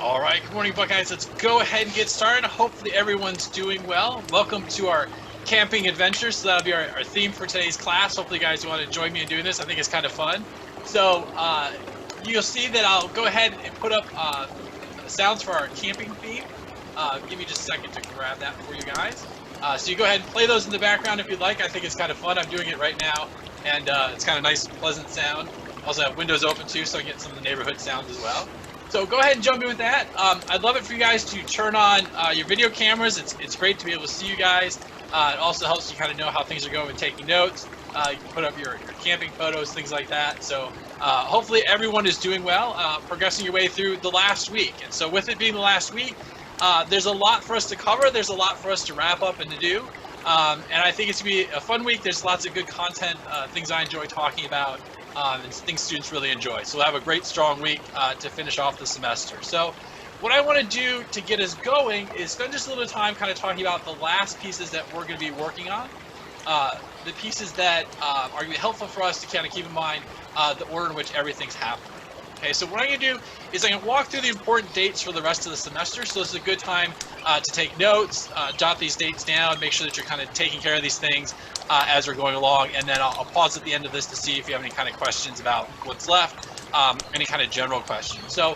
All right, good morning, Buckeyes. Let's go ahead and get started. Hopefully everyone's doing well. Welcome to our camping adventure. So that'll be our theme for today's class. Hopefully you guys want to join me in doing this. I think it's kind of fun. So you'll see that I'll go ahead and put up sounds for our camping theme. Give me just a second to grab that for you guys. So you go ahead and play those in the background if you'd like. I think it's kind of fun. I'm doing it right now, and it's kind of nice, pleasant sound. Also have windows open too, so I get some of the neighborhood sounds as well. So go ahead and jump in with that. I'd love it for you guys to turn on your video cameras. It's great to be able to see you guys. It also helps you kind of know how things are going with taking notes. You can put up your camping photos, things like that. So hopefully everyone is doing well, progressing your way through the last week. And so with it being the last week, there's a lot for us to cover. There's a lot for us to wrap up and to do. And I think it's going to be a fun week. There's lots of good content, things I enjoy talking about. And things students really enjoy. So we'll have a great, strong week to finish off the semester. So what I want to do to get us going is spend just a little bit of time kind of talking about the last pieces that we're going to be working on, the pieces that are going to be helpful for us to kind of keep in mind the order in which everything's happening. Okay, so what I'm going to do is I'm going to walk through the important dates for the rest of the semester. So this is a good time to take notes, jot these dates down, make sure that you're kind of taking care of these things as we're going along. And then I'll pause at the end of this to see if you have any kind of questions about what's left, any kind of general questions. So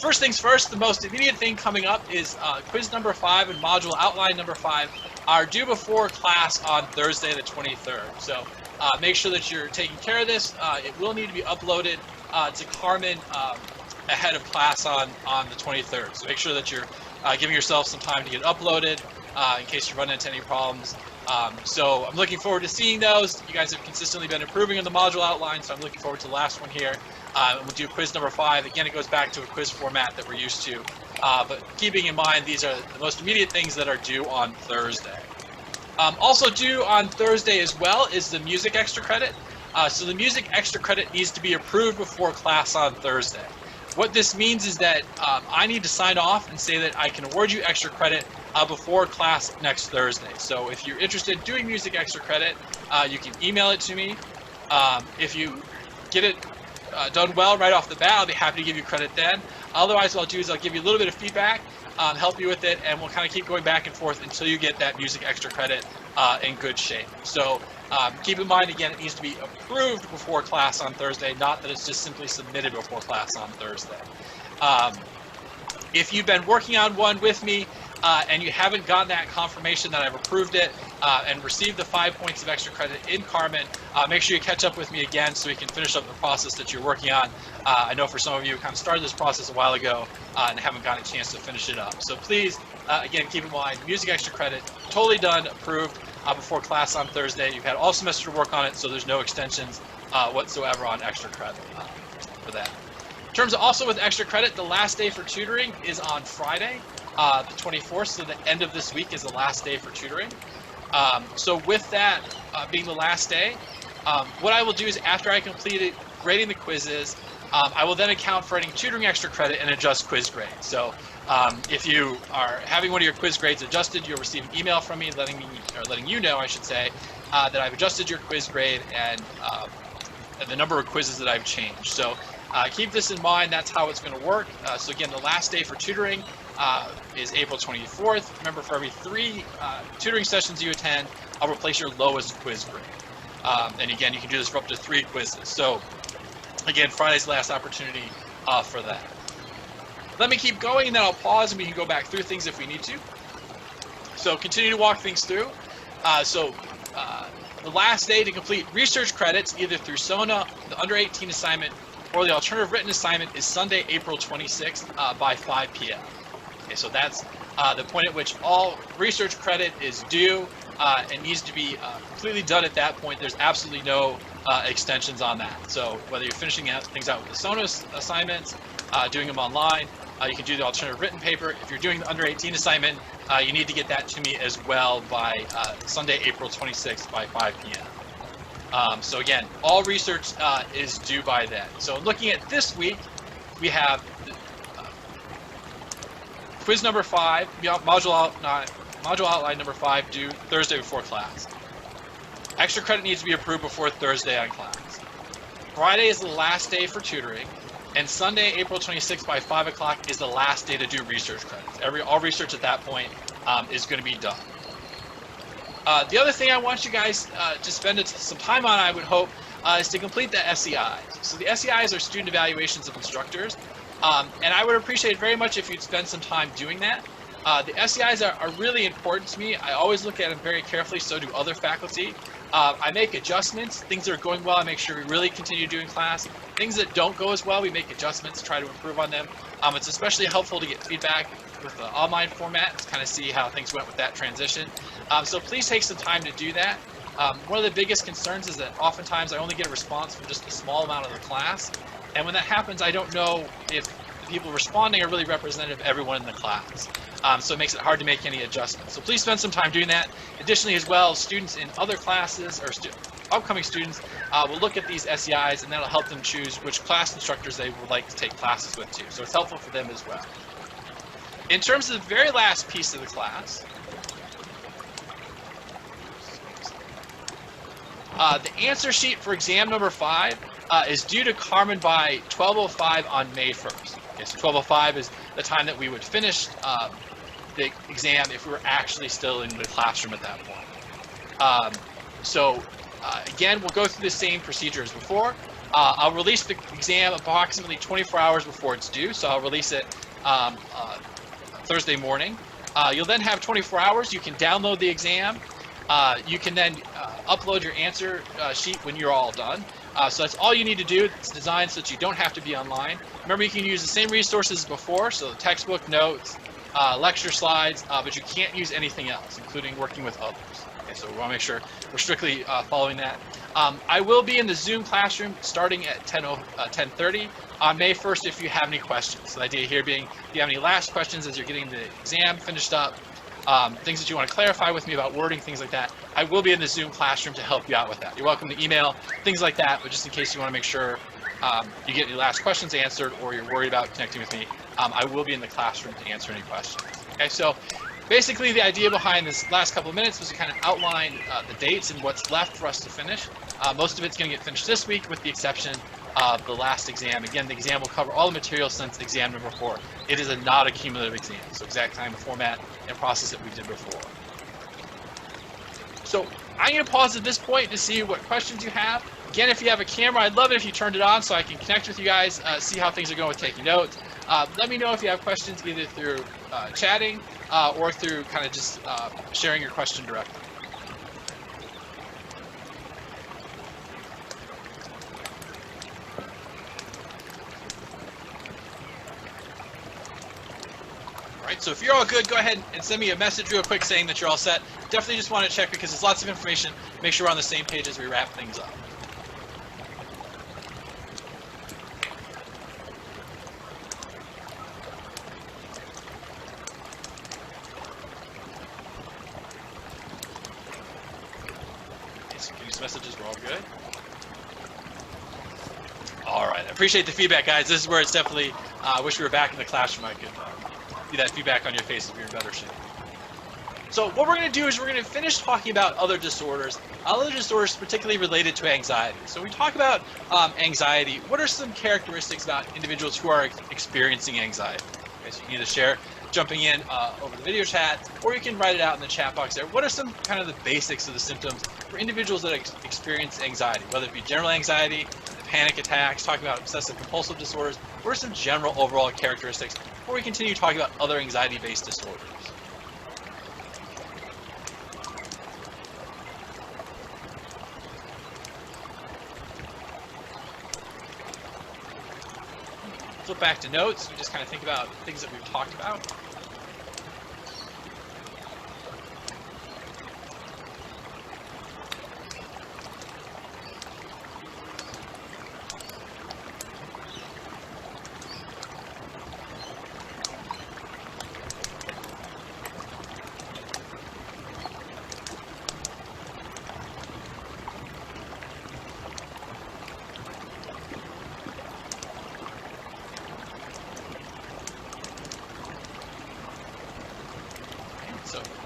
first things first, the most immediate thing coming up is quiz number 5 and module outline number 5 are due before class on Thursday the 23rd. So make sure that you're taking care of this. It will need to be uploaded to Carmen ahead of class on the 23rd. So make sure that you're giving yourself some time to get uploaded in case you run into any problems. So I'm looking forward to seeing those. You guys have consistently been improving on the module outline, so I'm looking forward to the last one here. We'll do quiz number 5. Again, it goes back to a quiz format that we're used to. But keeping in mind, these are the most immediate things that are due on Thursday. Also due on Thursday as well is the music extra credit. So the music extra credit needs to be approved before class on Thursday. What this means is that I need to sign off and say that I can award you extra credit before class next Thursday. So if you're interested in doing music extra credit, you can email it to me. If you get it done well right off the bat, I'll be happy to give you credit then. Otherwise, what I'll do is I'll give you a little bit of feedback, help you with it, and we'll kind of keep going back and forth until you get that music extra credit in good shape. So keep in mind, again, it needs to be approved before class on Thursday, not that it's just simply submitted before class on Thursday. If you've been working on one with me and you haven't gotten that confirmation that I've approved it and received the 5 points of extra credit in Carmen, make sure you catch up with me again so we can finish up the process that you're working on. I know for some of you who kind of started this process a while ago and haven't gotten a chance to finish it up. So please, again, keep in mind, music extra credit, totally done, approved before class on Thursday. You've had all semester to work on it, so there's no extensions whatsoever on extra credit for that. In terms of also with extra credit, the last day for tutoring is on Friday, the 24th, so the end of this week is the last day for tutoring. So with that being the last day, what I will do is after I complete grading the quizzes, I will then account for any tutoring extra credit and adjust quiz grade. So if you are having one of your quiz grades adjusted, you'll receive an email from me letting you know, I should say, that I've adjusted your quiz grade and the number of quizzes that I've changed. So keep this in mind. That's how it's going to work. So again, the last day for tutoring is April 24th. Remember, for every 3 tutoring sessions you attend, I'll replace your lowest quiz grade. And again, you can do this for up to 3 quizzes. So again, Friday's the last opportunity for that. Let me keep going, and then I'll pause, and we can go back through things if we need to. So continue to walk things through. The last day to complete research credits, either through SONA, the under 18 assignment, or the alternative written assignment, is Sunday, April 26th by 5 p.m. Okay, so that's the point at which all research credit is due and needs to be completely done at that point. There's absolutely no extensions on that. So whether you're finishing things out with the SONA assignments, doing them online, you can do the alternative written paper. If you're doing the under 18 assignment, you need to get that to me as well by Sunday, April 26th by 5 p.m. So again, all research is due by then. So looking at this week, we have quiz number 5, module outline number 5 due Thursday before class. Extra credit needs to be approved before Thursday on class. Friday is the last day for tutoring. And Sunday, April 26th by 5 o'clock is the last day to do research credits. All research at that point is going to be done. The other thing I want you guys to spend some time on, I would hope, is to complete the SEIs. So the SEIs are student evaluations of instructors, and I would appreciate it very much if you'd spend some time doing that. The SEIs are really important to me. I always look at them very carefully, so do other faculty. I make adjustments. Things that are going well, I make sure we really continue doing class. Things that don't go as well, we make adjustments, try to improve on them. It's especially helpful to get feedback with the online format to kind of see how things went with that transition. So please take some time to do that. One of the biggest concerns is that oftentimes I only get a response from just a small amount of the class. And when that happens, I don't know if the people responding are really representative of everyone in the class. So it makes it hard to make any adjustments. So please spend some time doing that. Additionally, as well, students in other classes or upcoming students will look at these SEIs, and that'll help them choose which class instructors they would like to take classes with too. So it's helpful for them as well. In terms of the very last piece of the class, the answer sheet for exam number 5 is due to Carmen by 12:05 on May 1st. Okay, so 12:05 is the time that we would finish the exam if we were actually still in the classroom at that point. Again, we'll go through the same procedure as before. I'll release the exam approximately 24 hours before it's due, so I'll release it Thursday morning. You'll then have 24 hours. You can download the exam. You can then upload your answer sheet when you're all done. So that's all you need to do. It's designed so that you don't have to be online. Remember, you can use the same resources as before, so the textbook, notes, lecture slides, but you can't use anything else, including working with others. Okay, so we want to make sure we're strictly following that. I will be in the Zoom classroom starting at 10:30 on May 1st if you have any questions. So the idea here being, if you have any last questions as you're getting the exam finished up, things that you want to clarify with me about wording, things like that, I will be in the Zoom classroom to help you out with that. You're welcome to email, things like that, but just in case you want to make sure you get your last questions answered or you're worried about connecting with me, I will be in the classroom to answer any questions. Okay, so basically the idea behind this last couple of minutes was to kind of outline the dates and what's left for us to finish. Most of it's going to get finished this week with the exception of the last exam. Again, the exam will cover all the material since exam number 4. It is not a cumulative exam, so exact time, format, and process that we did before. So I'm going to pause at this point to see what questions you have. Again, if you have a camera, I'd love it if you turned it on so I can connect with you guys, see how things are going with taking notes. Let me know if you have questions either through chatting or through kind of just sharing your question directly. Right, so if you're all good, go ahead and send me a message real quick saying that you're all set. Definitely just want to check because there's lots of information. Make sure we're on the same page as we wrap things up. Okay, so these messages were all good. All right, I appreciate the feedback, guys. This is where it's definitely, I wish we were back in the classroom. I could see that feedback on your faces if you're in better shape. So what we're going to do is we're going to finish talking about other disorders particularly related to anxiety. So we talk about anxiety. What are some characteristics about individuals who are experiencing anxiety? Okay, so you can either share jumping in over the video chat, or you can write it out in the chat box there. What are some kind of the basics of the symptoms for individuals that experience anxiety, whether it be general anxiety, panic attacks, talking about obsessive compulsive disorders? What are some general overall characteristics before we continue talking about other anxiety-based disorders? Flip back to notes. We just kind of think about things that we've talked about.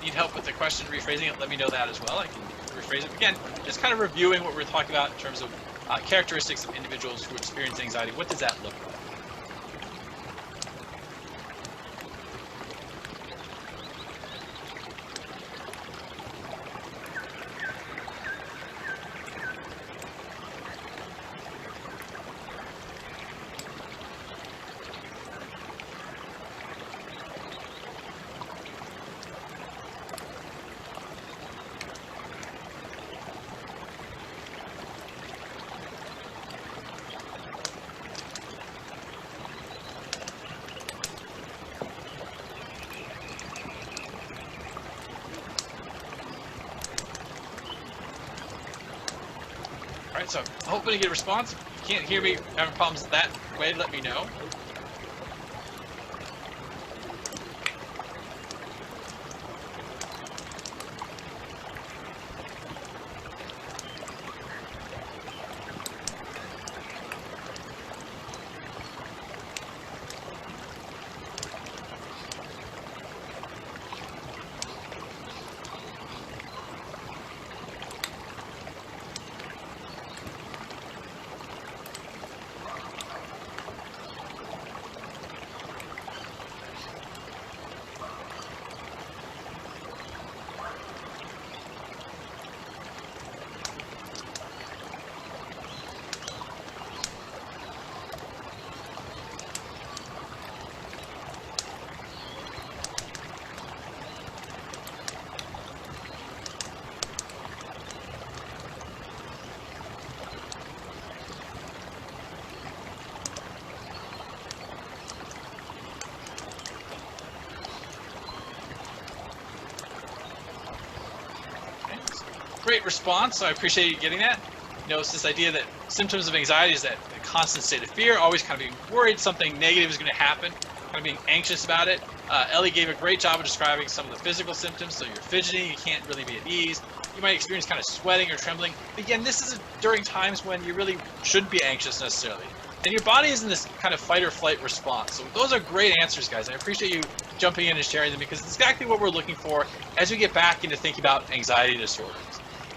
Need help with the question rephrasing it, let me know that as well. I can rephrase it. Again, just kind of reviewing what we're talking about in terms of characteristics of individuals who experience anxiety. What does that look like? So I'm hoping to get a response. If you can't hear me, having problems that way, let me know. Great response, so I appreciate you getting that. You know, it's this idea that symptoms of anxiety is that a constant state of fear, always kind of being worried something negative is going to happen, kind of being anxious about it. Ellie gave a great job of describing some of the physical symptoms. So you're fidgeting, you can't really be at ease. You might experience kind of sweating or trembling. Again, this is during times when you really shouldn't be anxious necessarily. And your body is in this kind of fight or flight response. So those are great answers, guys. I appreciate you jumping in and sharing them because it's exactly what we're looking for as we get back into thinking about anxiety disorders.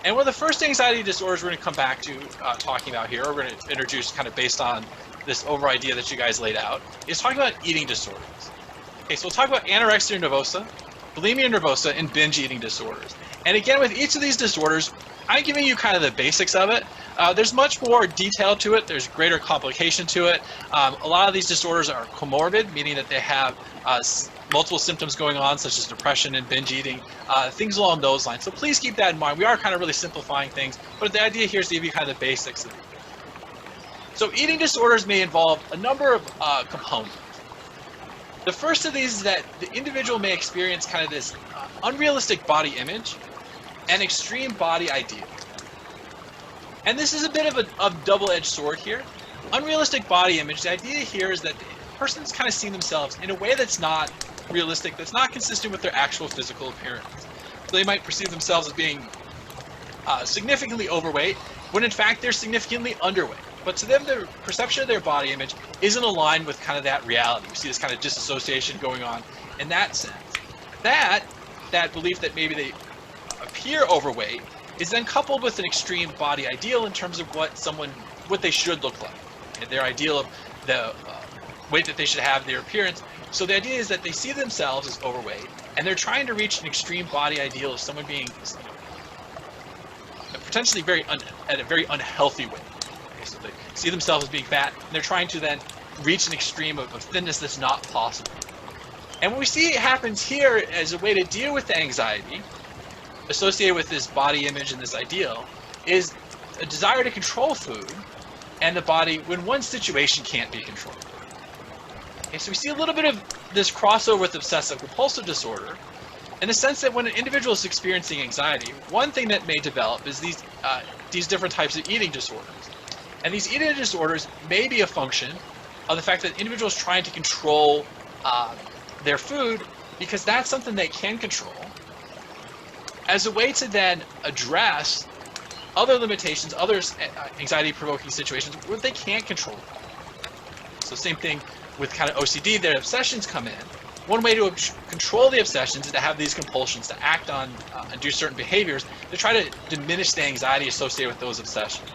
And one of the first anxiety disorders we're going to come back to talking about here, we're going to introduce kind of based on this over idea that you guys laid out, is talking about eating disorders. Okay, so we'll talk about anorexia nervosa, bulimia nervosa, and binge eating disorders. And again, with each of these disorders, I'm giving you kind of the basics of it. There's much more detail to it. There's greater complication to it. A lot of these disorders are comorbid, meaning that they have multiple symptoms going on, such as depression and binge eating, things along those lines. So please keep that in mind. We are kind of really simplifying things, but the idea here is to give you kind of the basics of it. So eating disorders may involve a number of components. The first of these is that the individual may experience kind of this unrealistic body image and extreme body ideal. And this is a bit of a double-edged sword here. Unrealistic body image, the idea here is that the person's kind of seeing themselves in a way that's not realistic, that's not consistent with their actual physical appearance. So they might perceive themselves as being significantly overweight, when in fact they're significantly underweight. But to them, their perception of their body image isn't aligned with kind of that reality. You see this kind of disassociation going on in that sense. That belief that maybe they appear overweight is then coupled with an extreme body ideal in terms of what they should look like, and their ideal of the weight that they should have, their appearance. So the idea is that they see themselves as overweight, and they're trying to reach an extreme body ideal of someone being potentially at a very unhealthy weight. Okay, so they see themselves as being fat, and they're trying to then reach an extreme of thinness that's not possible. And what we see happens here as a way to deal with the anxiety associated with this body image and this ideal is a desire to control food and the body when one situation can't be controlled. Okay, so we see a little bit of this crossover with obsessive compulsive disorder in the sense that when an individual is experiencing anxiety, one thing that may develop is these different types of eating disorders. And these eating disorders may be a function of the fact that individuals trying to control their food because that's something they can control, as a way to then address other limitations, other anxiety-provoking situations where they can't control them. So same thing with kind of OCD, their obsessions come in. One way to control the obsessions is to have these compulsions, to act on and do certain behaviors to try to diminish the anxiety associated with those obsessions.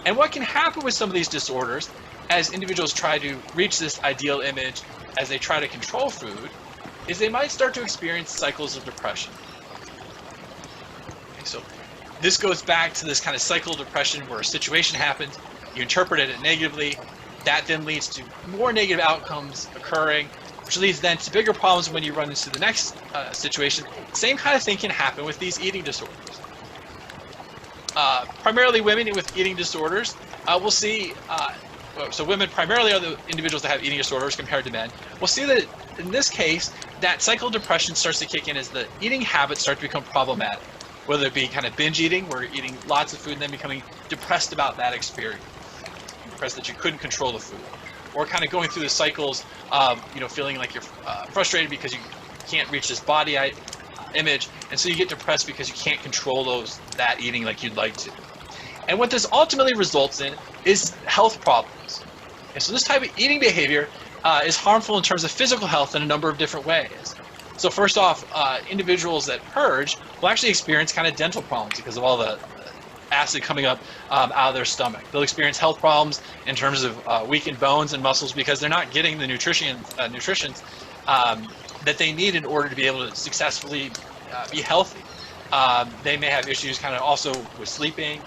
And what can happen with some of these disorders as individuals try to reach this ideal image, as they try to control food, is they might start to experience cycles of depression. Okay, so this goes back to this kind of cycle of depression where a situation happens, you interpret it negatively, that then leads to more negative outcomes occurring, which leads then to bigger problems when you run into the next situation. Same kind of thing can happen with these eating disorders. Primarily women with eating disorders, we'll see, so women primarily are the individuals that have eating disorders compared to men. We'll see that in this case, that cycle of depression starts to kick in as the eating habits start to become problematic. whether it be kind of binge eating, where you're eating lots of food and then becoming depressed about that experience, depressed that you couldn't control the food, or kind of going through the cycles of, feeling like you're frustrated because you can't reach this body image, and so you get depressed because you can't control that eating like you'd like to. And what this ultimately results in is health problems. And so this type of eating behavior is harmful in terms of physical health in a number of different ways. So first off, individuals that purge will actually experience kind of dental problems because of all the acid coming up out of their stomach. They'll experience health problems in terms of weakened bones and muscles because they're not getting the nutrition that they need in order to be able to successfully be healthy. They may have issues kind of also with sleeping,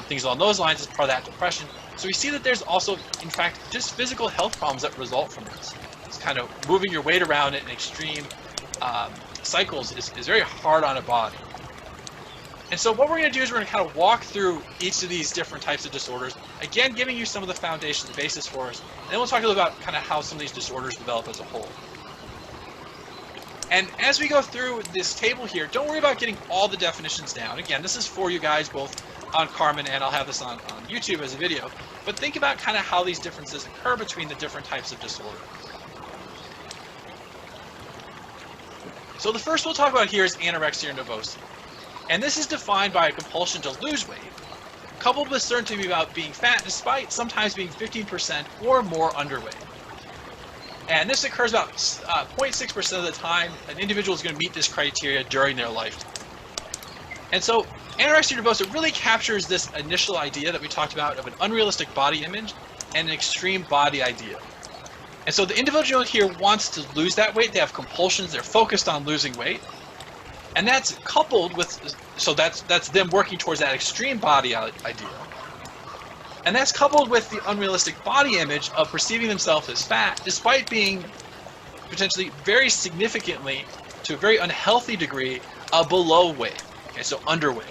things along those lines as part of that depression. So we see that there's also, in fact, just physical health problems that result from this. It's kind of moving your weight around in extreme cycles is very hard on a body. And so what we're going to do is we're going to kind of walk through each of these different types of disorders, again giving you some of the foundations, the basis for us, and then we'll talk a little about kind of how some of these disorders develop as a whole. And as we go through this table here, don't worry about getting all the definitions down. Again, this is for you guys both on Carmen, and I'll have this on YouTube as a video, but think about kind of how these differences occur between the different types of disorders. So the first we'll talk about here is anorexia nervosa. And this is defined by a compulsion to lose weight, coupled with certainty about being fat despite sometimes being 15% or more underweight. And this occurs about 0.6% of the time an individual is going to meet this criteria during their lifetime. And so anorexia nervosa really captures this initial idea that we talked about of an unrealistic body image and an extreme body ideal. And so the individual here wants to lose that weight. They have compulsions. They're focused on losing weight. And that's coupled with, so that's them working towards that extreme body ideal. And that's coupled with the unrealistic body image of perceiving themselves as fat, despite being potentially very significantly, to a very unhealthy degree, below weight. Okay, so underweight.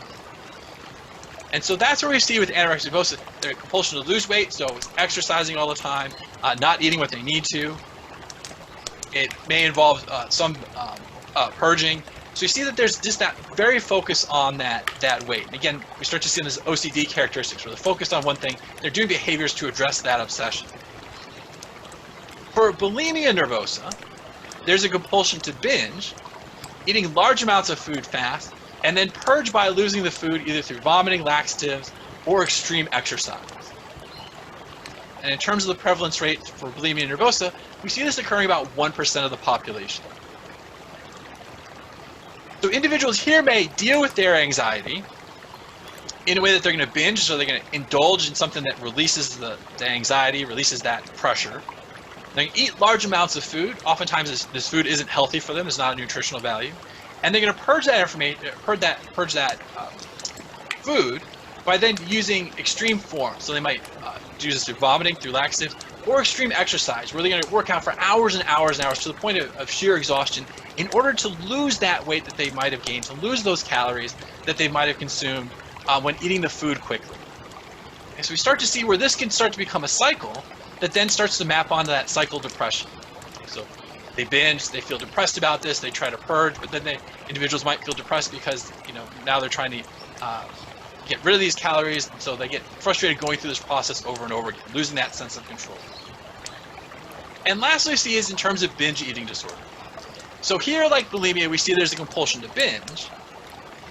And so that's what we see with anorexia nervosa, their compulsion to lose weight, so it's exercising all the time, not eating what they need to. It may involve some purging. So you see that there's just that very focus on that weight. And again, we start to see this OCD characteristics where they're focused on one thing, they're doing behaviors to address that obsession. For bulimia nervosa, there's a compulsion to binge, eating large amounts of food fast, and then purge by losing the food either through vomiting, laxatives, or extreme exercise. And in terms of the prevalence rate for bulimia nervosa, we see this occurring about 1% of the population. So individuals here may deal with their anxiety in a way that they're going to binge, so they're going to indulge in something that releases the anxiety, releases that pressure. They eat large amounts of food. Oftentimes this food isn't healthy for them, it's not a nutritional value. And they're going to purge that information, purge that food by then using extreme forms. So they might do this through vomiting, through laxatives, or extreme exercise, where they're going to work out for hours and hours and hours to the point of sheer exhaustion in order to lose that weight that they might have gained, to lose those calories that they might have consumed when eating the food quickly. And so we start to see where this can start to become a cycle that then starts to map onto that cycle depression. So they binge, they feel depressed about this, they try to purge, but then individuals might feel depressed because now they're trying to get rid of these calories, and so they get frustrated going through this process over and over again, losing that sense of control. And lastly, we see is in terms of binge eating disorder. So here, like bulimia, we see there's a compulsion to binge,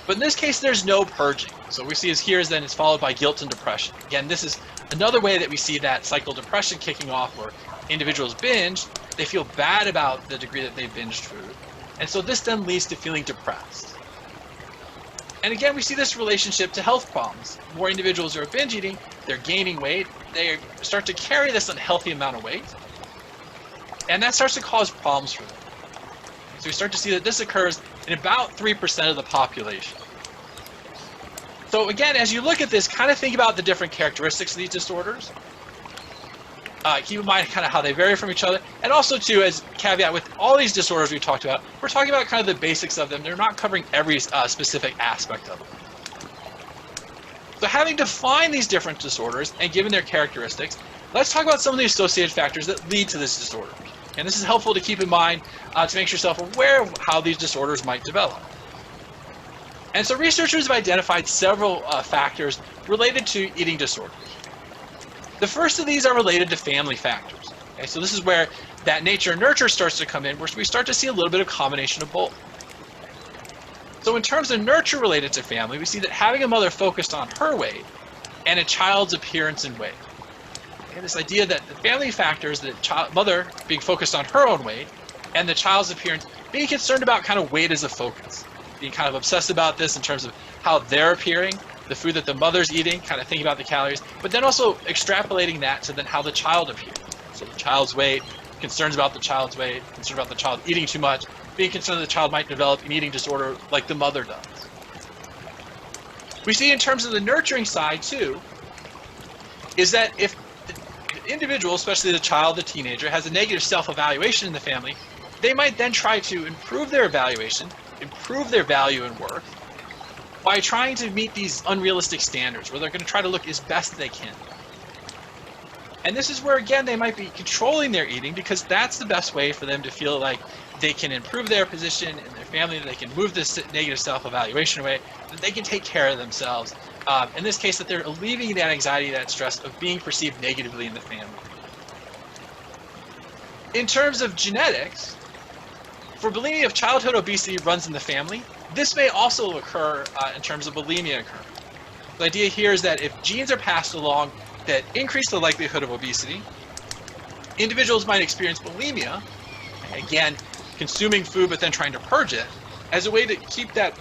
but in this case, there's no purging. So we see then it's followed by guilt and depression. Again, this is another way that we see that cycle depression kicking off, where individuals binge, they feel bad about the degree that they binged food, and so this then leads to feeling depressed. And again, we see this relationship to health problems. More individuals who are binge eating, they're gaining weight, they start to carry this unhealthy amount of weight, and that starts to cause problems for them. So we start to see that this occurs in about 3% of the population. So again, as you look at this, kind of think about the different characteristics of these disorders. Keep in mind kind of how they vary from each other. And also too, as a caveat, with all these disorders we talked about, we're talking about kind of the basics of them. They're not covering every specific aspect of them. So having defined these different disorders and given their characteristics, let's talk about some of the associated factors that lead to this disorder. And this is helpful to keep in mind to make yourself aware of how these disorders might develop. And so researchers have identified several factors related to eating disorders. The first of these are related to family factors. Okay, so this is where that nature-nurture starts to come in, where we start to see a little bit of combination of both. So in terms of nurture related to family, we see that having a mother focused on her weight and a child's appearance and weight. Okay, this idea that the family factors, the mother being focused on her own weight and the child's appearance, being concerned about kind of weight as a focus, being kind of obsessed about this in terms of how they're appearing, the food that the mother's eating, kind of thinking about the calories, but then also extrapolating that to then how the child appears. So the child's weight, concerns about the child's weight, concern about the child eating too much, being concerned that the child might develop an eating disorder like the mother does. We see in terms of the nurturing side too, is that if the individual, especially the child, the teenager, has a negative self-evaluation in the family, they might then try to improve their evaluation, improve their value and worth, by trying to meet these unrealistic standards where they're going to try to look as best they can. And this is where, again, they might be controlling their eating because that's the best way for them to feel like they can improve their position in their family, that they can move this negative self-evaluation away, that they can take care of themselves. In this case, that they're alleviating that anxiety, that stress of being perceived negatively in the family. In terms of genetics, for bulimia, if childhood obesity runs in the family, this may also occur in terms of bulimia occurring. The idea here is that if genes are passed along that increase the likelihood of obesity, individuals might experience bulimia, again, consuming food but then trying to purge it, as a way to keep that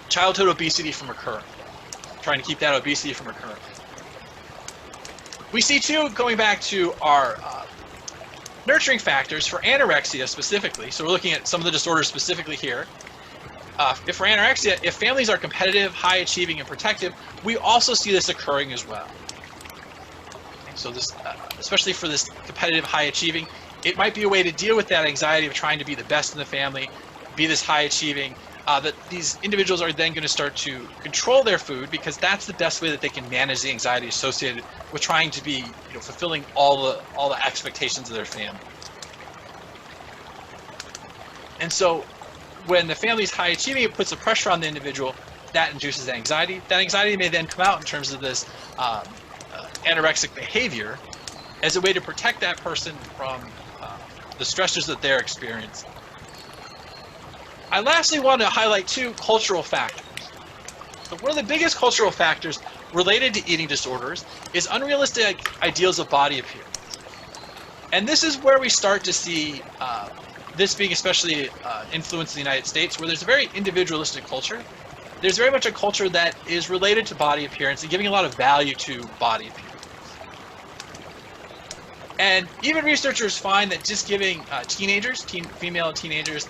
childhood obesity from occurring, trying to keep that obesity from occurring. We see too, going back to our nurturing factors for anorexia specifically, so we're looking at some of the disorders specifically here. If for anorexia, if families are competitive, high achieving, and protective, we also see this occurring as well. So this, especially for this competitive, high achieving, it might be a way to deal with that anxiety of trying to be the best in the family, be this high achieving, that these individuals are then going to start to control their food because that's the best way that they can manage the anxiety associated with trying to be, fulfilling all the expectations of their family. And so when the family is high achieving, it puts the pressure on the individual, that induces anxiety. That anxiety may then come out in terms of this anorexic behavior as a way to protect that person from the stressors that they're experiencing. I lastly want to highlight two cultural factors. So one of the biggest cultural factors related to eating disorders is unrealistic ideals of body appearance. And this is where we start to see this being especially influenced in the United States, where there's a very individualistic culture. There's very much a culture that is related to body appearance and giving a lot of value to body appearance. And even researchers find that just giving teenagers, female teenagers,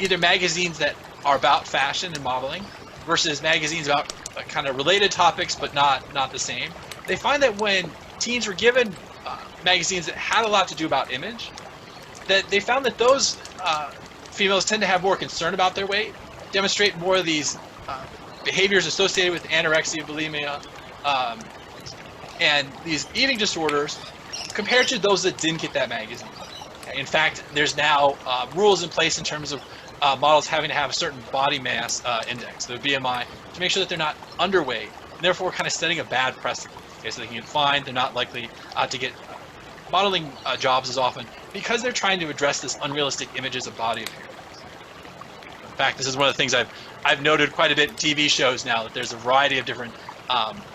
either magazines that are about fashion and modeling versus magazines about kind of related topics but not the same, they find that when teens were given magazines that had a lot to do about image, that they found that those females tend to have more concern about their weight, demonstrate more of these behaviors associated with anorexia, bulimia, and these eating disorders compared to those that didn't get that magazine. In fact, there's now rules in place in terms of models having to have a certain body mass index, the BMI, to make sure that they're not underweight, and therefore kind of setting a bad precedent. Okay, so they can get fined, they're not likely to get modeling jobs as often because they're trying to address this unrealistic images of body appearance. In fact, this is one of the things I've noted quite a bit in TV shows now, that there's a variety of different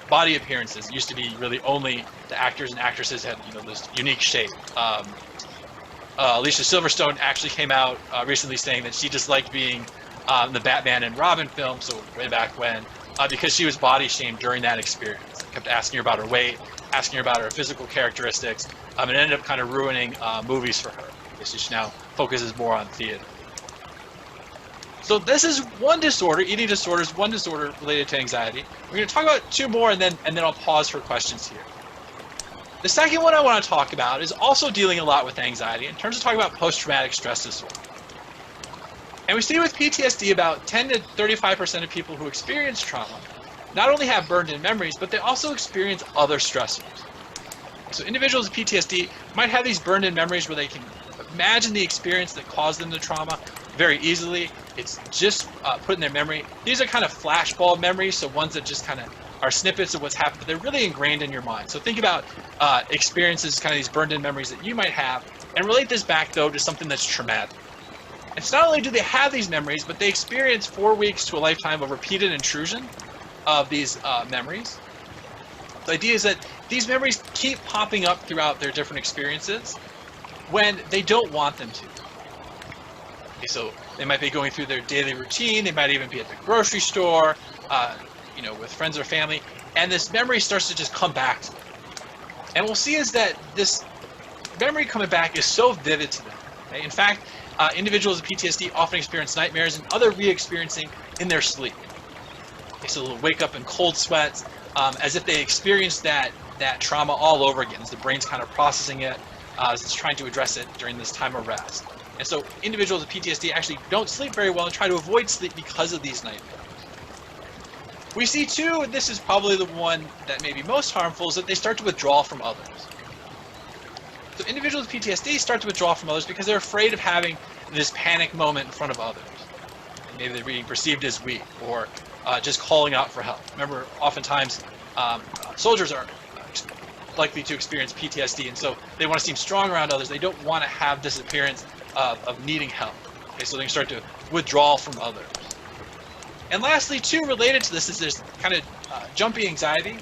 body appearances. It used to be really only the actors and actresses had this unique shape. Alicia Silverstone actually came out recently saying that she disliked being in the Batman and Robin film, so way back when, because she was body shamed during that experience. They kept asking her about her weight, asking her about her physical characteristics, and it ended up kind of ruining movies for her, because she now focuses more on theater. So this is one disorder, eating disorders, one disorder related to anxiety. We're going to talk about two more, and then I'll pause for questions here. The second one I want to talk about is also dealing a lot with anxiety in terms of talking about post-traumatic stress disorder. And we see with PTSD about 10 to 35% of people who experience trauma not only have burned-in memories, but they also experience other stressors. So individuals with PTSD might have these burned-in memories where they can imagine the experience that caused them the trauma very easily. It's just put in their memory. These are kind of flashbulb memories, so ones that just kind of are snippets of what's happened, but they're really ingrained in your mind. So think about experiences, kind of these burned-in memories that you might have, and relate this back, though, to something that's traumatic. And so not only do they have these memories, but they experience 4 weeks to a lifetime of repeated intrusion of these memories. The idea is that these memories keep popping up throughout their different experiences when they don't want them to. Okay, so they might be going through their daily routine, they might even be at the grocery store, with friends or family, and this memory starts to just come back to them. And we'll see is that this memory coming back is so vivid to them. Okay? In fact, individuals with PTSD often experience nightmares and other re-experiencing in their sleep. Okay, so they'll wake up in cold sweats, as if they experienced that trauma all over again, as the brain's kind of processing it, as it's trying to address it during this time of rest. And so individuals with PTSD actually don't sleep very well and try to avoid sleep because of these nightmares. We see too, and this is probably the one that may be most harmful, is that they start to withdraw from others. So individuals with PTSD start to withdraw from others because they're afraid of having this panic moment in front of others. Maybe they're being perceived as weak, or just calling out for help. Remember, oftentimes soldiers are likely to experience PTSD, and so they want to seem strong around others. They don't want to have this appearance of needing help. Okay, so they start to withdraw from others. And lastly, too, related to this is this kind of jumpy anxiety,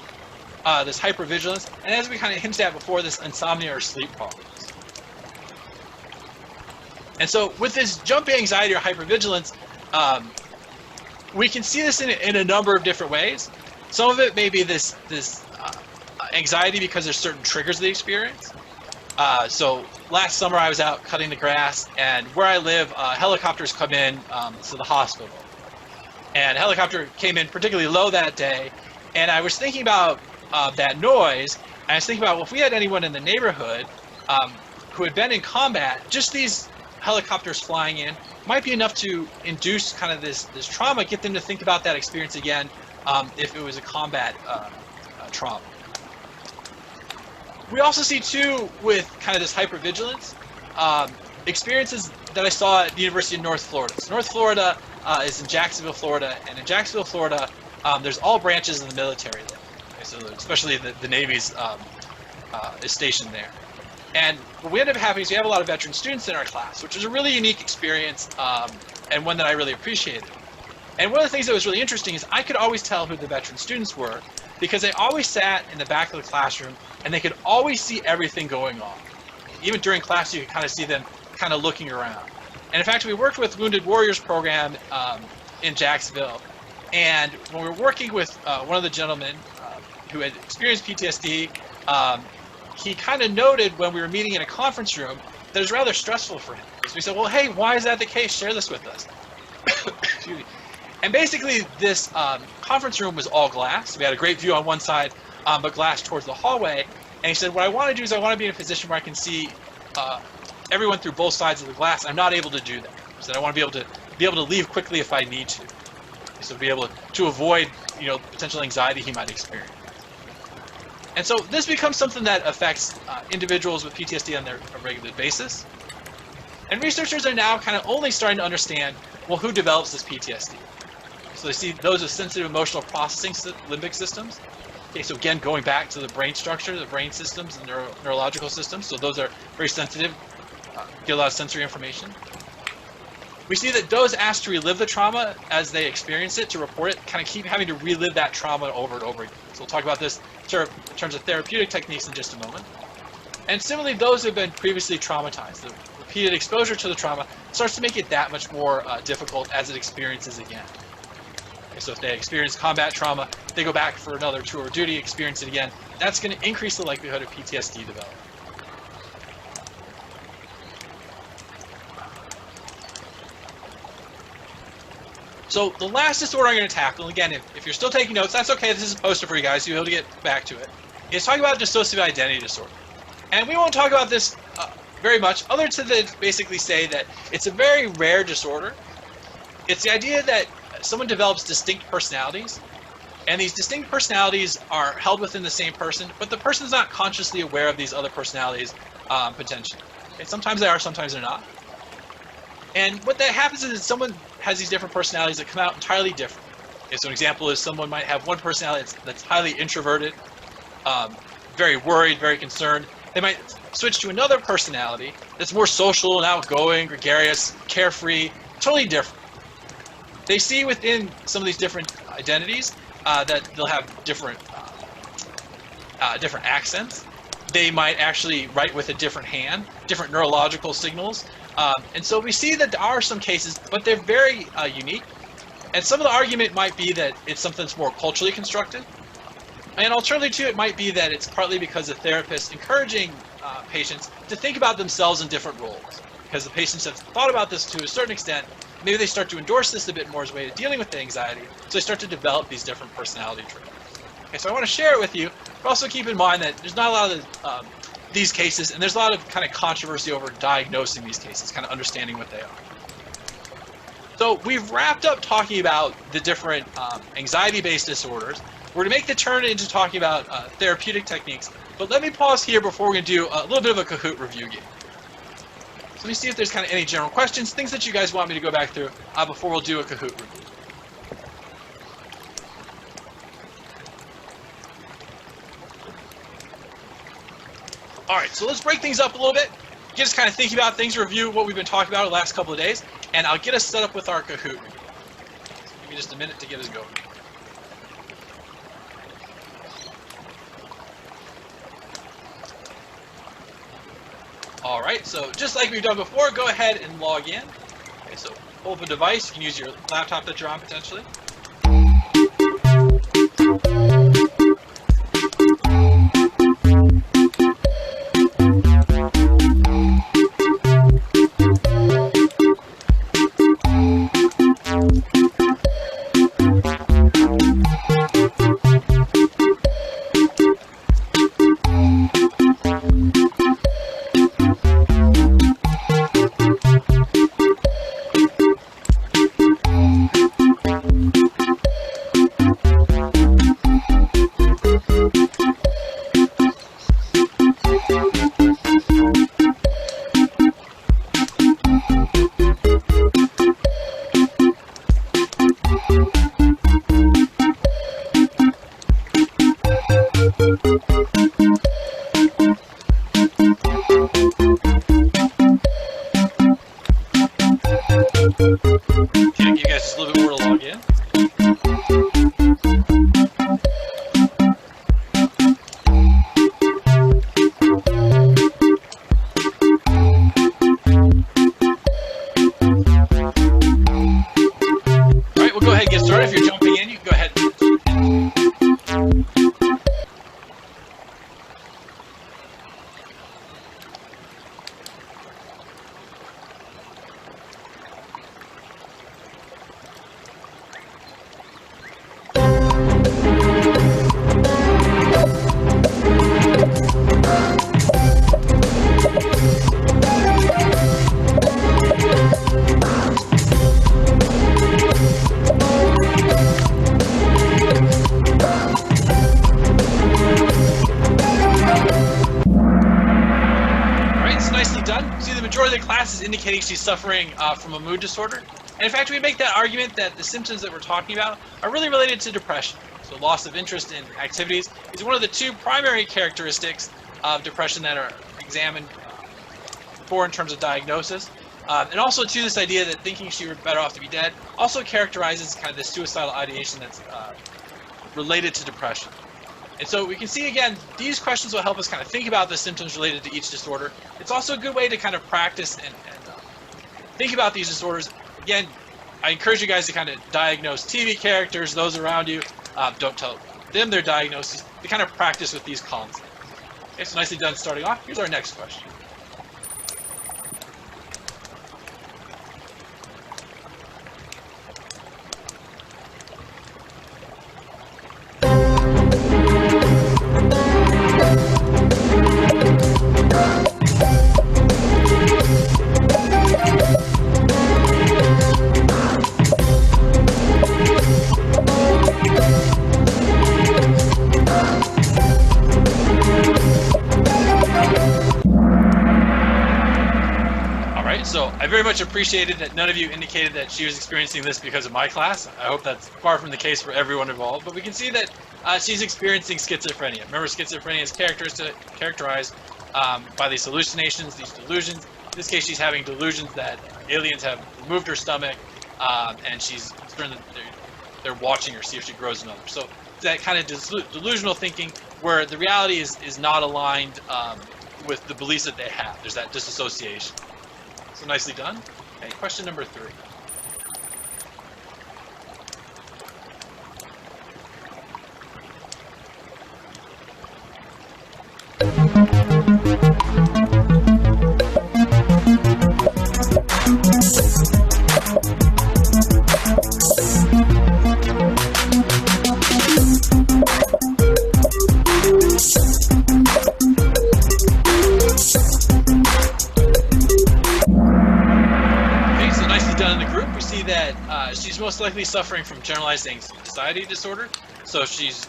this hypervigilance, and as we kind of hinted at before, this insomnia or sleep problems. And so with this jumpy anxiety or hypervigilance, we can see this in a number of different ways. Some of it may be this anxiety because there's certain triggers they experience. So last summer I was out cutting the grass, and where I live, helicopters come in to the hospital. And a helicopter came in particularly low that day, and I was thinking about that noise, and I was thinking about, well, if we had anyone in the neighborhood who had been in combat, just these helicopters flying in might be enough to induce kind of this trauma, get them to think about that experience again if it was a combat trauma. We also see too, with kind of this hypervigilance, experiences that I saw at the University of North Florida. So North Florida is in Jacksonville, Florida, and in Jacksonville, Florida, there's all branches of the military there. Okay, so especially the Navy's is stationed there. And what we ended up having is we have a lot of veteran students in our class, which is a really unique experience and one that I really appreciated. And one of the things that was really interesting is I could always tell who the veteran students were because they always sat in the back of the classroom and they could always see everything going on. Even during class, you could kind of see them kind of looking around. And in fact, we worked with Wounded Warriors program in Jacksonville. And when we were working with one of the gentlemen who had experienced PTSD, he kind of noted when we were meeting in a conference room that it was rather stressful for him. So we said, well, hey, why is that the case? Share this with us. Excuse me. And basically, this conference room was all glass. We had a great view on one side, but glass towards the hallway. And he said, what I want to do is I want to be in a position where I can see everyone through both sides of the glass. I'm not able to do that. He said, I want to be able to leave quickly if I need to. So be able to avoid, potential anxiety he might experience. And so this becomes something that affects individuals with PTSD on a regular basis. And researchers are now kind of only starting to understand, well, who develops this PTSD? So they see those with sensitive emotional processing limbic systems. Okay, so again, going back to the brain structure, the brain systems, the neurological systems. So those are very sensitive, get a lot of sensory information. We see that those asked to relive the trauma as they experience it, to report it, kind of keep having to relive that trauma over and over again. So we'll talk about this in terms of therapeutic techniques in just a moment. And similarly, those who have been previously traumatized, the repeated exposure to the trauma starts to make it that much more difficult as it experiences again. Okay, so if they experience combat trauma, they go back for another tour of duty, experience it again, that's going to increase the likelihood of PTSD development. So the last disorder I'm going to tackle, again, if you're still taking notes, that's okay, this is a poster for you guys, you'll be able to get back to it, is talking about dissociative identity disorder. And we won't talk about this very much, other than to basically say that it's a very rare disorder. It's the idea that someone develops distinct personalities, and these distinct personalities are held within the same person, but the person's not consciously aware of these other personalities potentially. Okay, sometimes they are, sometimes they're not. And what that happens is someone has these different personalities that come out entirely different. Okay, so an example is someone might have one personality that's highly introverted, very worried, very concerned. They might switch to another personality that's more social and outgoing, gregarious, carefree, totally different. They see within some of these different identities that they'll have different accents. They might actually write with a different hand, different neurological signals. And so we see that there are some cases, but they're very unique. And some of the argument might be that it's something that's more culturally constructed. And alternatively, too, it might be that it's partly because the therapist encouraging patients to think about themselves in different roles. Because the patients have thought about this to a certain extent, maybe they start to endorse this a bit more as a way of dealing with the anxiety, so they start to develop these different personality traits. Okay, so I want to share it with you, but also keep in mind that there's not a lot of these cases, and there's a lot of kind of controversy over diagnosing these cases, kind of understanding what they are. So we've wrapped up talking about the different anxiety-based disorders. We're going to make the turn into talking about therapeutic techniques, but let me pause here before we're going to do a little bit of a Kahoot review game. So let me see if there's kind of any general questions, things that you guys want me to go back through before we'll do a Kahoot review. All right, so let's break things up a little bit, get us kind of thinking about things, review what we've been talking about the last couple of days, and I'll get us set up with our Kahoot review. So give me just a minute to get us going. All right, so just like we've done before, go ahead and log in. Okay, so pull up a device. You can use your laptop that you're on potentially. Indicating she's suffering from a mood disorder. And in fact, we make that argument that the symptoms that we're talking about are really related to depression. So loss of interest in activities is one of the two primary characteristics of depression that are examined for in terms of diagnosis. And also to this idea that thinking she were better off to be dead also characterizes kind of the suicidal ideation that's related to depression. And so we can see, again, these questions will help us kind of think about the symptoms related to each disorder. It's also a good way to kind of practice and think about these disorders. Again, I encourage you guys to kind of diagnose TV characters, those around you. Don't tell them their diagnoses. To kind of practice with these concepts. Okay, so nicely done starting off. Here's our next question. right, so I very much appreciated that none of you indicated that she was experiencing this because of my class. I hope that's far from the case for everyone involved, but we can see that she's experiencing schizophrenia. Remember, schizophrenia is characterized by these hallucinations, these delusions. In this case, she's having delusions that aliens have removed her stomach, and she's concerned that they're watching her, see if she grows another. So that kind of delusional thinking where the reality is not aligned with the beliefs that they have. There's that disassociation. So nicely done. Okay, question number 3. She's most likely suffering from generalized anxiety disorder. So she's,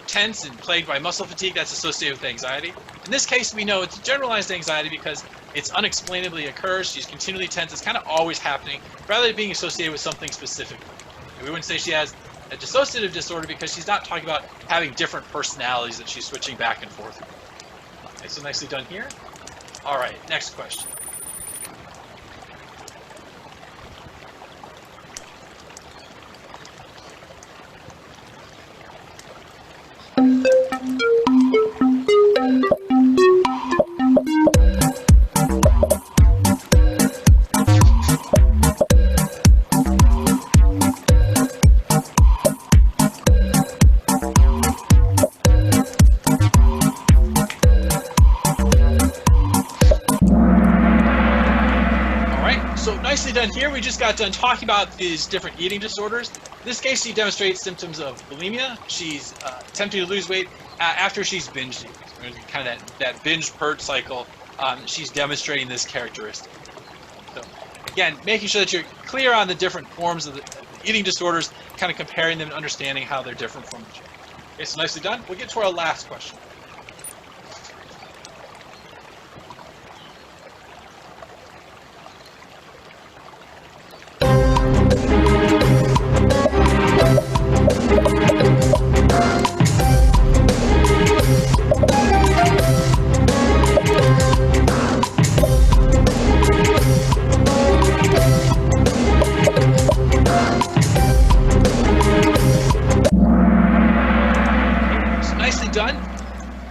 tense and plagued by muscle fatigue. That's associated with anxiety. In this case, we know it's generalized anxiety because it's unexplainably occurs. She's continually tense. It's kind of always happening, rather than being associated with something specific. And we wouldn't say she has a dissociative disorder because she's not talking about having different personalities that she's switching back and forth. Okay, so nicely done here. All right, next question. Nicely done here. We just got done talking about these different eating disorders. In this case, she demonstrates symptoms of bulimia. She's attempting to lose weight after she's binged eating. Kind of that binge purge cycle. She's demonstrating this characteristic. So again, making sure that you're clear on the different forms of the eating disorders, kind of comparing them and understanding how they're different from each other. Okay, so nicely done. We'll get to our last question.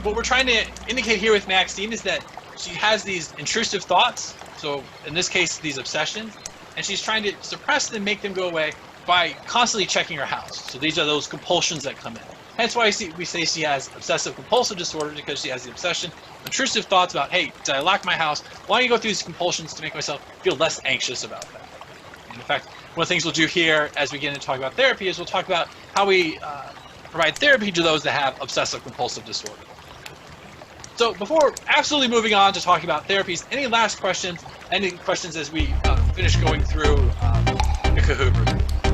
What we're trying to indicate here with Maxine is that she has these intrusive thoughts, so in this case these obsessions, and she's trying to suppress them, make them go away by constantly checking her house. So these are those compulsions that come in. Hence why we say she has obsessive compulsive disorder, because she has the obsession, intrusive thoughts about, hey, did I lock my house? Why don't you go through these compulsions to make myself feel less anxious about that? And in fact, one of the things we'll do here as we get into talking about therapy is we'll talk about how we provide therapy to those that have obsessive compulsive disorder. So before absolutely moving on to talking about therapies, any last questions? Any questions as we finish going through the Kahoot?